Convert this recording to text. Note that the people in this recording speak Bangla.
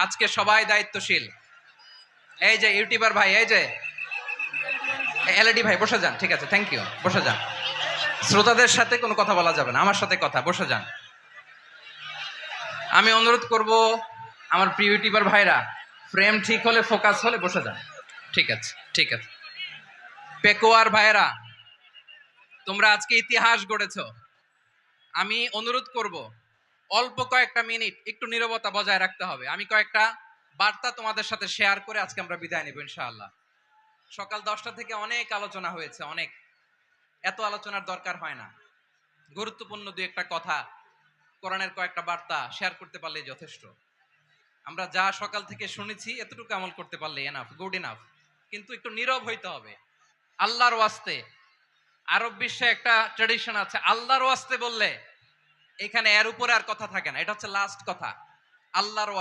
আজকে সবাই দায়িত্বশীল। এই যে ইউটিউবার ভাই, এই যে এলইডি ভাই, বসে যান। ঠিক আছে, থ্যাংক ইউ, বসে যান। শ্রোতাদের সাথে কোনো কথা বলা যাবে না, আমার সাথে কথা। বসে যান। আমি অনুরোধ করব আমার প্রিয় ইউটিউবার ভাইরা, ফ্রেম ঠিক হলে, ফোকাস হলে বসে যান। ঠিক আছে, ঠিক আছে। পেকোয়ার ভাইরা, তোমরা আজকে ইতিহাস গড়েছো। আমি অনুরোধ করব অল্প কয়েকটা মিনিট একটু নীরবতা বজায় রাখতে হবে। আমি কয়েকটা বার্তা তোমাদের সাথে শেয়ার করে আজকে আমরা বিদায় নেব ইনশাআল্লাহ। সকাল 10টা থেকে অনেক আলোচনা হয়েছে, অনেক। এত আলোচনার দরকার হয় না। গুরুত্বপূর্ণ দুই একটা কথা, কোরআনের কয়েকটা বার্তা শেয়ার করতে পারলেই যথেষ্ট। আমরা যা সকাল থেকে শুনেছি এতটুকু আমল করতে পারলে এনাফ, গুড এনাফ। কিন্তু একটু নীরব হইতে হবে আল্লাহর ওয়াস্তে। আরব বিশ্বে একটা ট্র্যাডিশন আছে, আল্লাহর ওয়াস্তে বললে এখানে এর উপরে আর কথা থাকে না, এটা হচ্ছে লাস্ট কথা। আল্লাহর ওয়াস্তে